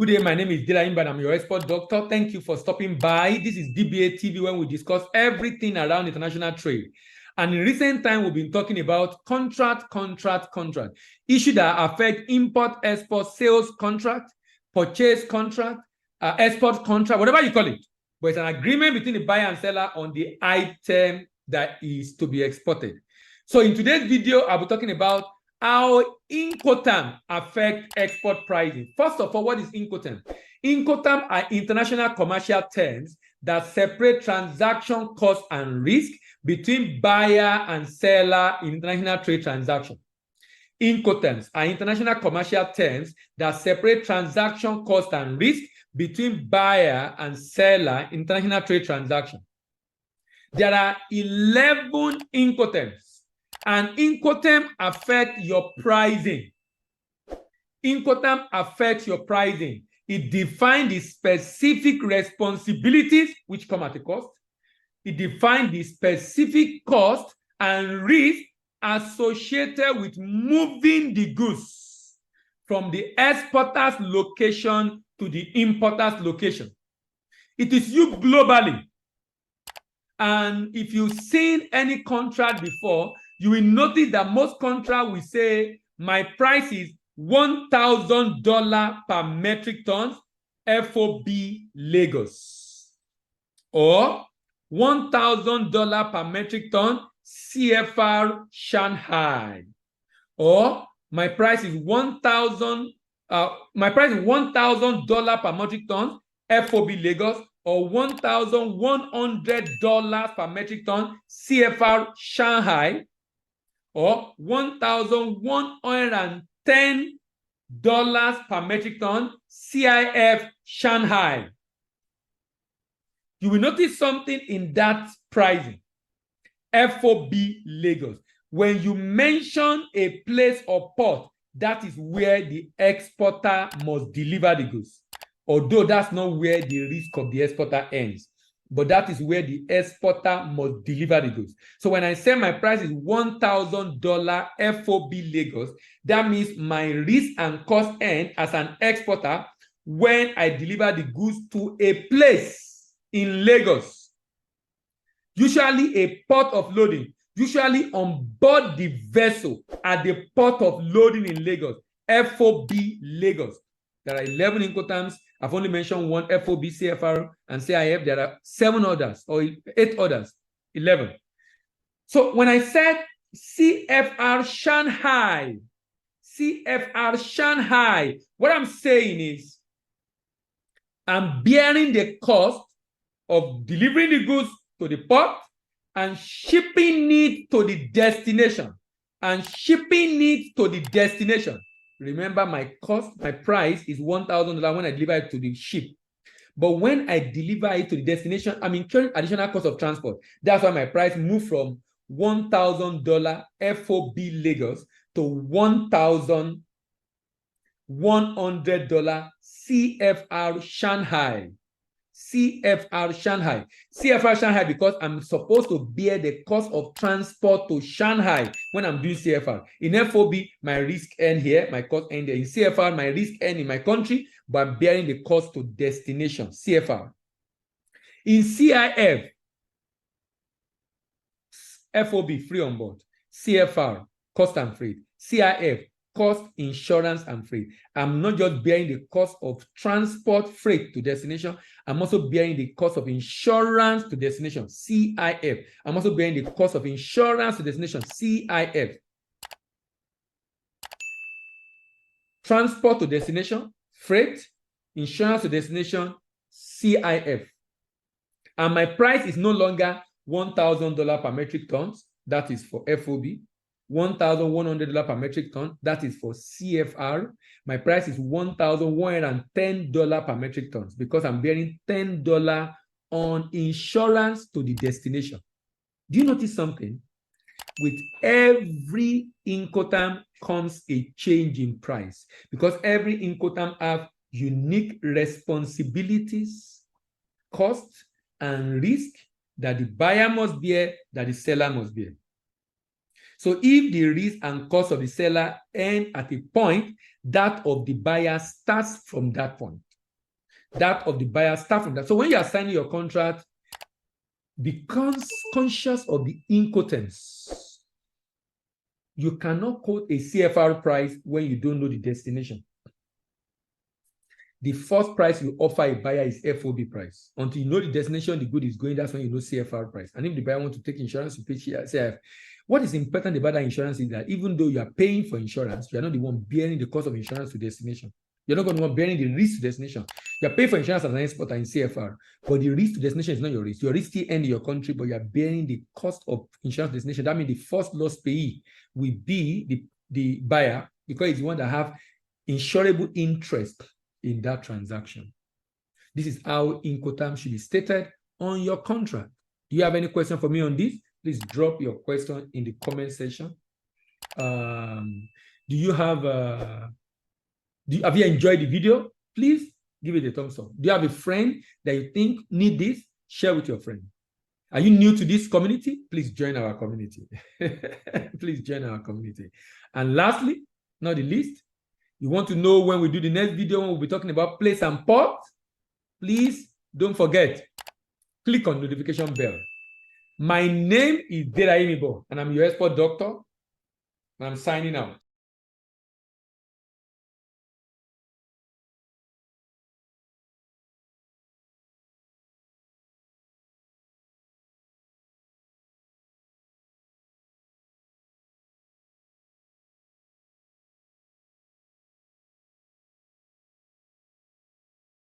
Good day, my name is Dila Imban. I'm your export doctor. Thank you for stopping by. This is DBA TV, when we discuss everything around international trade. And in recent time, we've been talking about contract, issues that affect import, export, sales contract, purchase contract, export contract, whatever you call it. But it's an agreement between the buyer and seller on the item that is to be exported. So in today's video, I'll be talking about how Incoterms affect export pricing. First of all, what is Incoterms? Incoterms are international commercial terms that separate transaction cost and risk between buyer and seller in international trade transactions. Incoterms are international commercial terms that separate transaction cost and risk between buyer and seller in international trade transactions. There are 11 Incoterms. And Incoterms affect your pricing. Incoterms affects your pricing. It defines the specific responsibilities which come at a cost. It defines the specific cost and risk associated with moving the goods from the exporter's location to the importer's location. It is used globally. And if you've seen any contract before, you will notice that most contracts will say my price is $1,000 per metric ton FOB Lagos, or $1,000 per metric ton CFR Shanghai, or my price is $1,000 per metric ton FOB Lagos, or $1,100 per metric ton CFR Shanghai, or $1,110 per metric ton CIF Shanghai. You will notice something in that pricing. FOB Lagos. When you mention a place or port, that is where the exporter must deliver the goods. Although that's not where the risk of the exporter ends, but that is where the exporter must deliver the goods. So when I say my price is $1,000 FOB Lagos, that means my risk and cost end as an exporter when I deliver the goods to a place in Lagos, usually a port of loading, usually on board the vessel at the port of loading in Lagos, FOB Lagos. There are 11 Incoterms. I've only mentioned one, FOB, CFR, and CIF. There are 7 others, or 8 others, 11. So when I said CFR Shanghai, what I'm saying is I'm bearing the cost of delivering the goods to the port and shipping it to the destination. Remember, my price is $1,000 when I deliver it to the ship. But when I deliver it to the destination, I'm incurring additional cost of transport. That's why my price moved from $1,000 FOB Lagos to $1,100 CFR Shanghai. CFR Shanghai because I'm supposed to bear the cost of transport to Shanghai when I'm doing CFR. In FOB, my risk end here, my cost end there. In CFR, my risk end in my country, but I'm bearing the cost to destination, CFR. In CIF, FOB, free on board. CFR, cost and freight. CIF, cost, insurance, and freight. I'm not just bearing the cost of transport freight to destination. I'm also bearing the cost of insurance to destination, CIF. I'm also bearing the cost of insurance to destination, CIF. Transport to destination, freight, insurance to destination, CIF. And my price is no longer $1,000 per metric ton. That is for FOB. $1,100 per metric ton, that is for CFR. My price is $1,110 per metric ton because I'm bearing $10 on insurance to the destination. Do you notice something? With every Incoterm comes a change in price because every Incoterm have unique responsibilities, costs, and risk that the buyer must bear, that the seller must bear. So if the risk and cost of the seller end at a point, that of the buyer starts from that point. that of the buyer start from that. So when you are signing your contract, be conscious of the Incoterms. You cannot quote a CFR price when you don't know the destination. The first price you offer a buyer is FOB price. Until you know the destination the good is going, that's when you know CFR price. And if the buyer wants to take insurance, you pay CF. What is important about that insurance is that even though you are paying for insurance, you are not the one bearing the cost of insurance to destination. You're not going to be bearing the risk to destination. You're paying for insurance as an exporter in CFR, but the risk to destination is not your risk. Your risk still ends in your country, but you're bearing the cost of insurance destination. That means the first loss payee will be the buyer, because it's the one that have insurable interest in that transaction. This is how Incoterms should be stated on your contract. Do you have any question for me on this? Please drop your question in the comment section. Have you enjoyed the video? Please give it a thumbs up. Do you have a friend that you think need this? Share with your friend. Are you new to this community? Please join our community. Please join our community. And lastly, not the least, you want to know when we do the next video, when we'll be talking about place and port? Please don't forget, click on notification bell. My name is Dera Imibo, and I'm your export doctor, and I'm signing out.